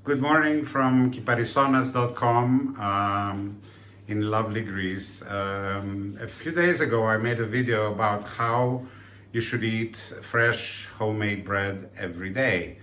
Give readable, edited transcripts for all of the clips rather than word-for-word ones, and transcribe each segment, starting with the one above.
Good morning from Kiparissonas.com in lovely Greece. A few days ago I made a video about how you should eat fresh homemade bread every day.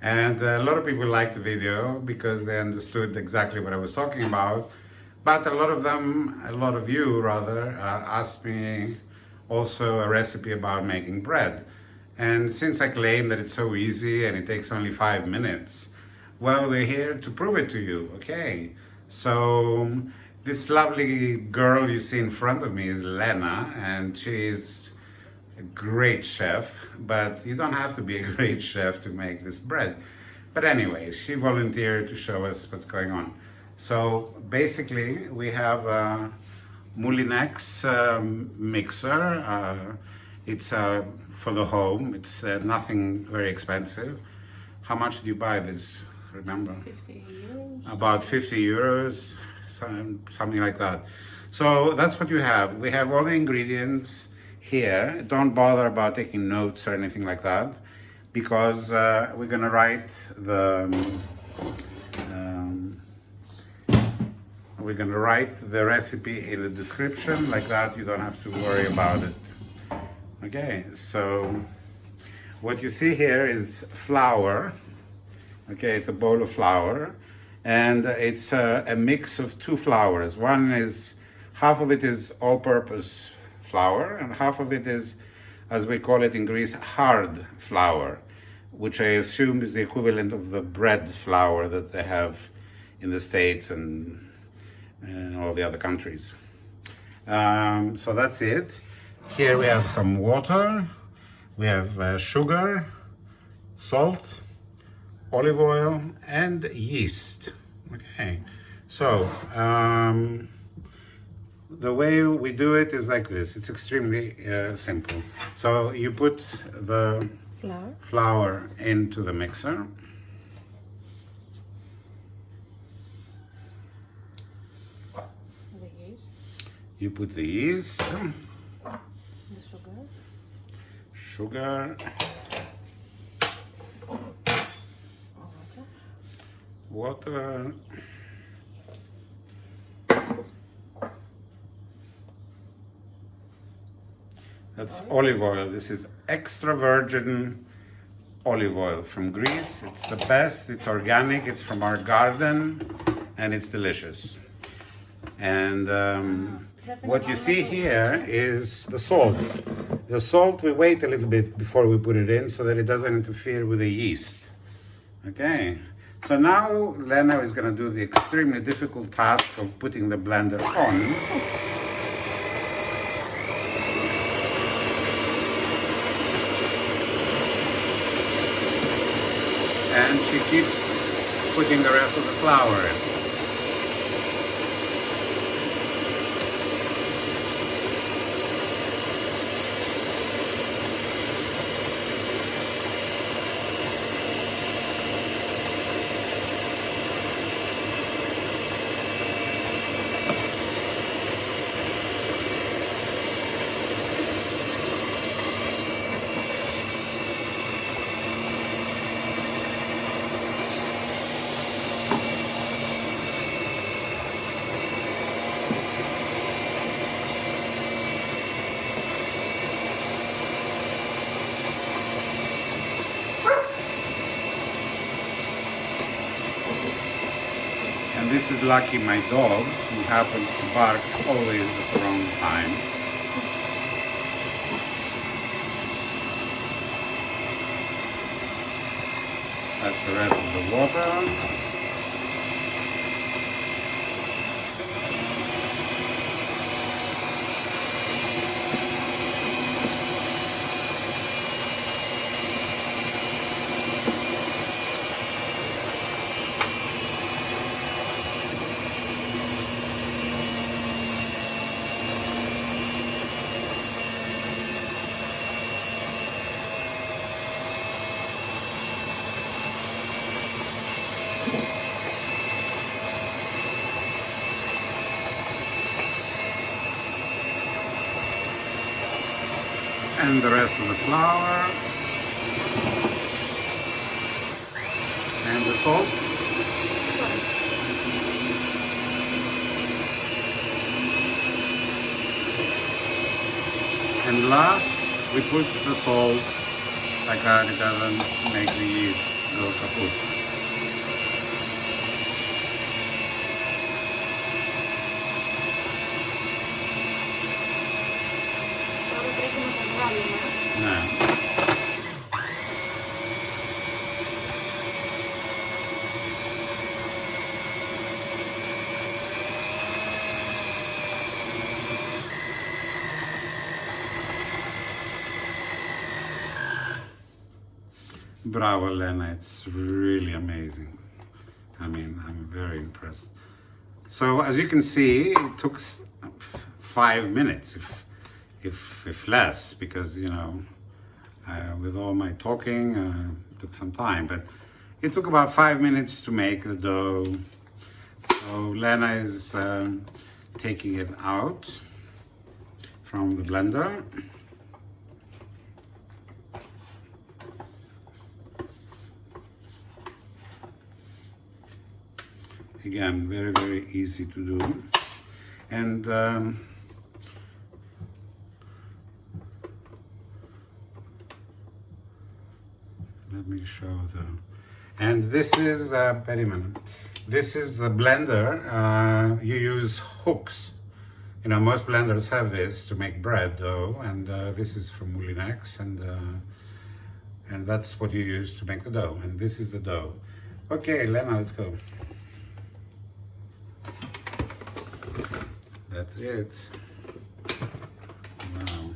And a lot of people liked the video because they understood exactly what I was talking about. But a lot of you rather, asked me also a recipe about making bread. And since I claim that it's so easy and it takes only 5 minutes, well, we're here to prove it to you, okay? So this lovely girl you see in front of me is Lena, and she's a great chef, but you don't have to be a great chef to make this bread. But anyway, she volunteered to show us what's going on. So basically, we have a Moulinex mixer. It's for the home. It's nothing very expensive. How much did you buy this? Remember? 50 euros. About 50 euros, something like that. So that's what you have. We have all the ingredients here. Don't bother about taking notes or anything like that, because we're gonna write the recipe in the description. Like that, you don't have to worry about it. Okay, so what you see here is flour. Okay, it's a bowl of flour, and it's a mix of two flours. One is, half of it is all-purpose flour, and half of it is, as we call it in Greece, hard flour, which I assume is the equivalent of the bread flour that they have in the States and all the other countries. So that's it. Here we have some water, we have sugar, salt, olive oil, and yeast. Okay, so the way we do it is like this. It's extremely simple. So you put the flour into the mixer. The yeast. You put the yeast, The sugar, sugar. water, that's olive oil. This is extra virgin olive oil from Greece. It's the best, it's organic, it's from our garden, and it's delicious. And what you see here is the salt. The salt, we wait a little bit before we put it in so that it doesn't interfere with the yeast. Okay. So now Lena is going to do the extremely difficult task of putting the blender on. And she keeps putting the rest of the flour in. And this is Lucky, my dog, who happens to bark always at the wrong time. That's the rest of the water. And the rest of the flour and the salt. last, we put the salt like that. It doesn't make the yeast go kaput. Τώρα πρέπει να τα βγάλουμε. Ναι. Bravo, Lena, it's really amazing. I mean, I'm very impressed. So as you can see, it took 5 minutes, if less, because, you know, with all my talking, it took some time, but it took about 5 minutes to make the dough. So Lena is taking it out from the blender. Again, very, very easy to do. And let me show the, and this is, wait a minute. This is the blender. You use hooks. You know, most blenders have this to make bread dough, and this is from Moulinex, and that's what you use to make the dough. And this is the dough. Okay, Lena, let's go. That's it. Wow.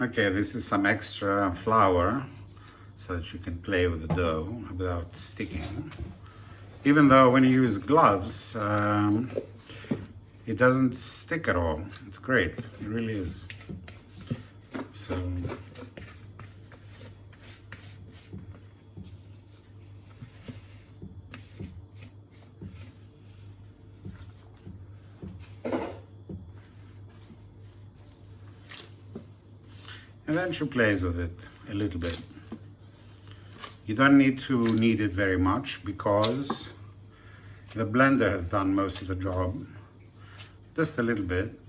Okay, this is some extra flour so that you can play with the dough without sticking. Even though when you use gloves, it doesn't stick at all. It's great, it really is. So, and then she plays with it a little bit. You don't need to knead it very much because the blender has done most of the job. Just a little bit.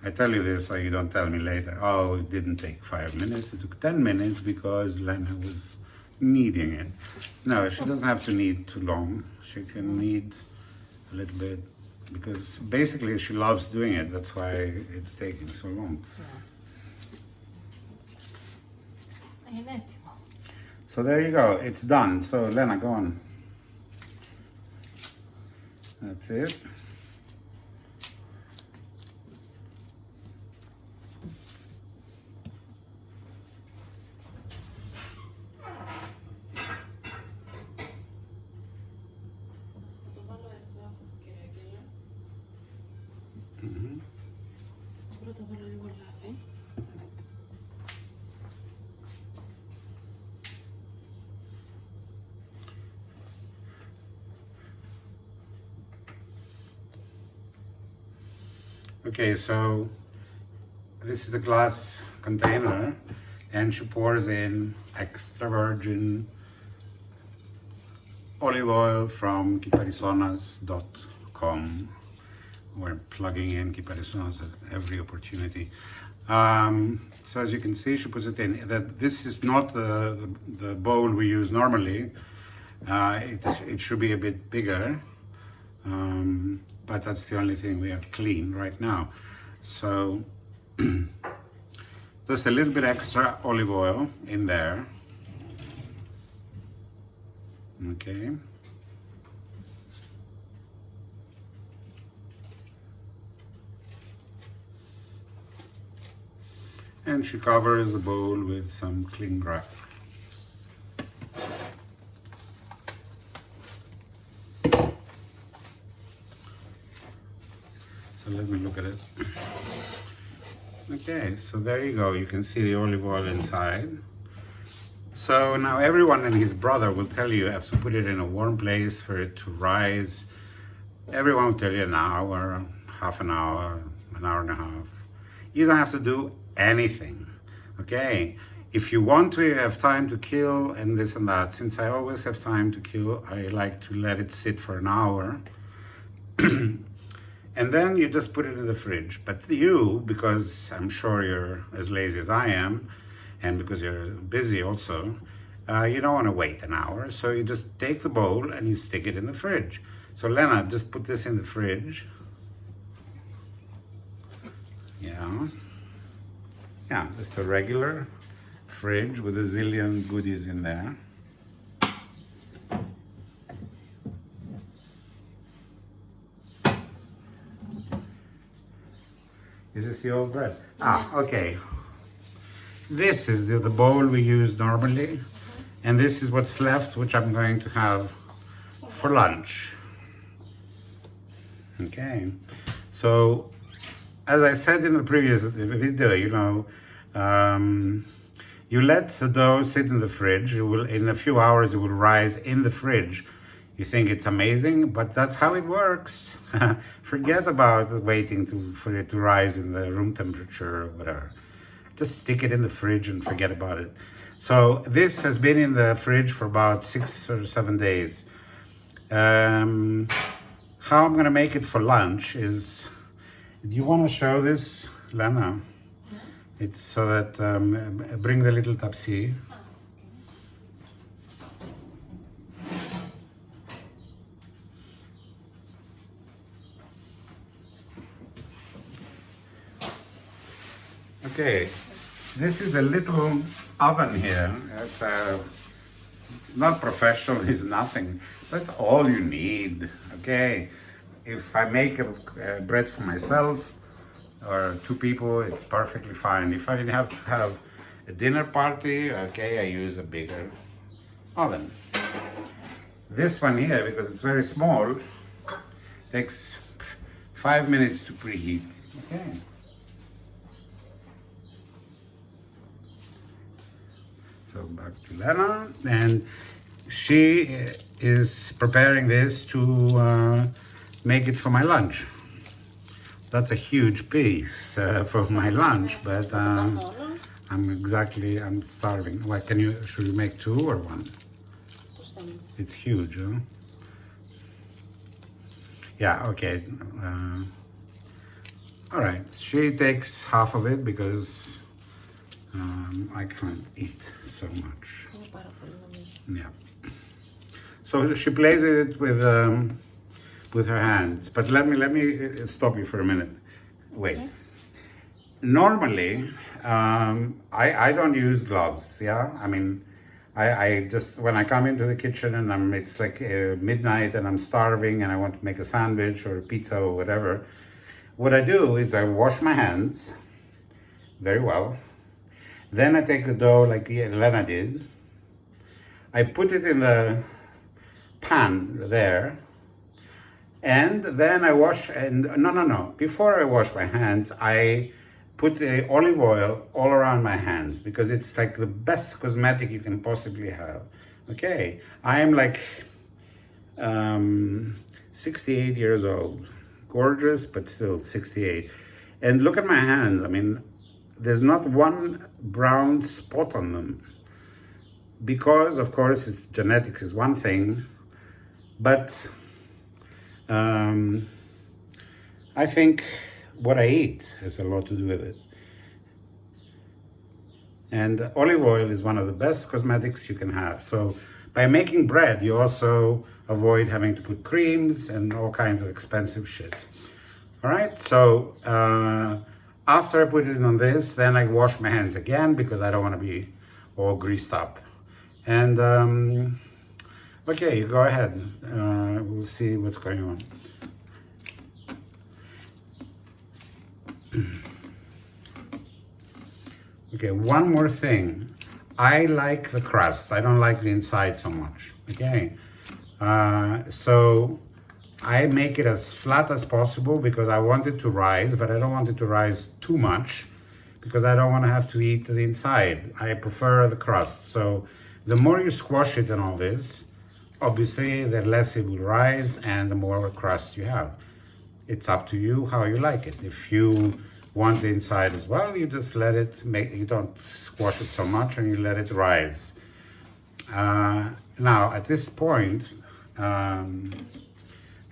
I tell you this so you don't tell me later, oh, it didn't take 5 minutes, it took 10 minutes because Lena was kneading it. No, she doesn't have to knead too long. She can knead a little bit because basically she loves doing it. That's why it's taking so long. So there you go, it's done. So Lena, go on. That's it. Okay, so this is a glass container and she pours in extra virgin olive oil from Kiparissonas.com. We're plugging in Kiparissonas at every opportunity. So as you can see, she puts it in. This is not the bowl we use normally. It should be a bit bigger. But that's the only thing we have clean right now. So just a little bit extra olive oil in there. Okay. And she covers the bowl with some cling wrap. So let me look at it. Okay, so there you go. You can see the olive oil inside. So now everyone and his brother will tell you have to put it in a warm place for it to rise. Everyone will tell you an hour, half an hour and a half. You don't have to do anything, okay? If you want to, you have time to kill and this and that. Since I always have time to kill, I like to let it sit for an hour. And then you just put it in the fridge. But you, because I'm sure you're as lazy as I am, and because you're busy also, you don't want to wait an hour. So you just take the bowl and you stick it in the fridge. So Lena, just put this in the fridge. Yeah. Yeah, just a regular fridge with a zillion goodies in there. Is this the old bread? Ah, okay. This is the bowl we use normally, and this is what's left, which I'm going to have for lunch. Okay, so as I said in the previous video, you let the dough sit in the fridge. It will, in a few hours, it will rise in the fridge. You think it's amazing, but that's how it works. Forget about waiting for it to rise in the room temperature or whatever. Just stick it in the fridge and forget about it. So this has been in the fridge for about 6 or 7 days. How I'm gonna make it for lunch is, do you want to show this, Lena? It's so that, bring the little tapsi. Okay, this is a little oven here. It's not professional, it's nothing. That's all you need, okay? If I make a bread for myself or 2 people, it's perfectly fine. If I have to have a dinner party, okay, I use a bigger oven. This one here, because it's very small, takes 5 minutes to preheat, okay? So back to Lena, and she is preparing this to make it for my lunch. That's a huge piece for my lunch, but I'm starving. What, should you make 2 or 1? It's huge, huh? Yeah, okay. All right, she takes half of it because I can't eat so much. Yeah. So she plays it with her hands. But let me stop you for a minute. Wait. Okay. Normally, I don't use gloves. Yeah, I mean, I just, when I come into the kitchen and it's like midnight and I'm starving and I want to make a sandwich or a pizza or whatever, what I do is I wash my hands very well. Then I take the dough like Lena did. I put it in the pan there. And then I wash, and no. Before I wash my hands, I put the olive oil all around my hands because it's like the best cosmetic you can possibly have. Okay, I am like 68 years old. Gorgeous, but still 68. And look at my hands. I mean, there's not one brown spot on them. Because, of course, it's genetics is one thing, but I think what I eat has a lot to do with it. And olive oil is one of the best cosmetics you can have. So by making bread, you also avoid having to put creams and all kinds of expensive shit. All right, so after I put it on this, then I wash my hands again because I don't want to be all greased up. And okay, go ahead. We'll see what's going on. Okay, one more thing. I like the crust. I don't like the inside so much. Okay, so I make it as flat as possible because I want it to rise, but I don't want it to rise too much because I don't want to have to eat the inside. I prefer the crust. So the more you squash it and all this, obviously the less it will rise and the more crust you have. It's up to you how you like it. If you want the inside as well, you just let it you don't squash it so much and you let it rise. Now at this point,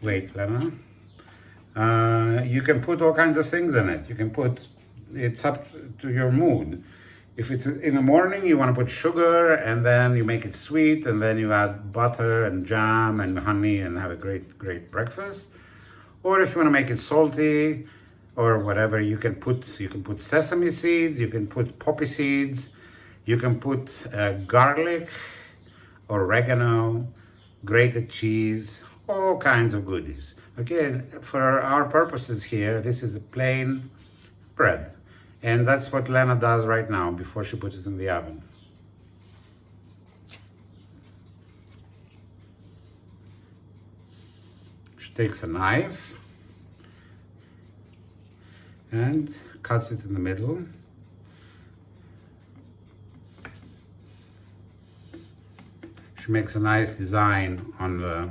wait, Lena. You can put all kinds of things in it. You can put, it's up to your mood. If it's in the morning, you want to put sugar and then you make it sweet and then you add butter and jam and honey and have a great breakfast. Or if you want to make it salty or whatever, you can put sesame seeds, you can put poppy seeds, you can put garlic, oregano, grated cheese, all kinds of goodies. Okay, for our purposes here, this is a plain bread. And that's what Lena does right now before she puts it in the oven. She takes a knife and cuts it in the middle. She makes a nice design on the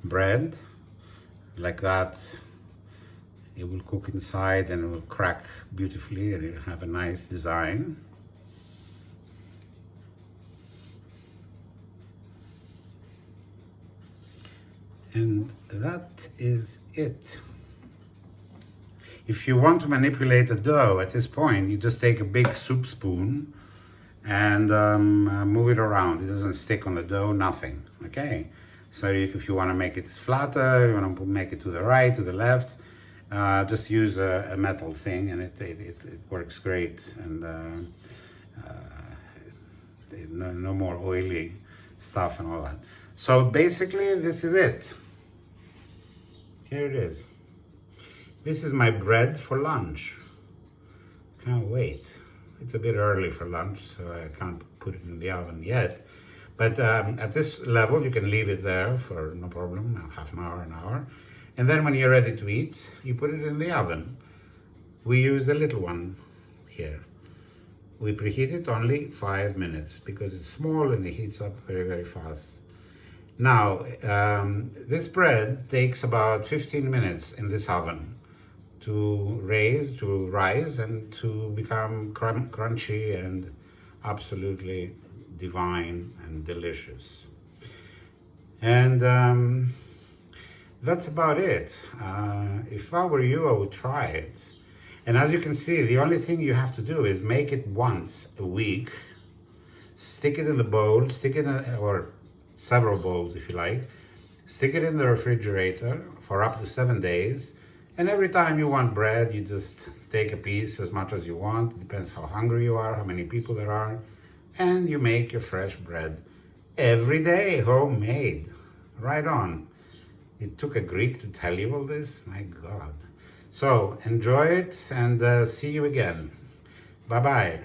bread, like that. It will cook inside and it will crack beautifully and you'll have a nice design. And that is it. If you want to manipulate the dough at this point, you just take a big soup spoon and move it around. It doesn't stick on the dough, nothing, okay? So if you want to make it flatter, you want to make it to the right, to the left, just use a metal thing and it works great. And no more oily stuff and all that. So basically this is it. Here it is. This is my bread for lunch. Can't wait. It's a bit early for lunch, so I can't put it in the oven yet. But at this level, you can leave it there for no problem, half an hour. And then when you're ready to eat, you put it in the oven. We use a little one here. We preheat it only 5 minutes because it's small and it heats up very fast. Now, this bread takes about 15 minutes in this oven to rise and to become crunchy and absolutely divine and delicious. And that's about it. If I were you, I would try it. And as you can see, the only thing you have to do is make it once a week, stick it in the bowl, or several bowls if you like, stick it in the refrigerator for up to 7 days. And every time you want bread, you just take a piece, as much as you want. It depends how hungry you are, how many people there are. And you make your fresh bread every day, homemade. Right on. It took a Greek to tell you all this? My God. So enjoy it and see you again. Bye-bye.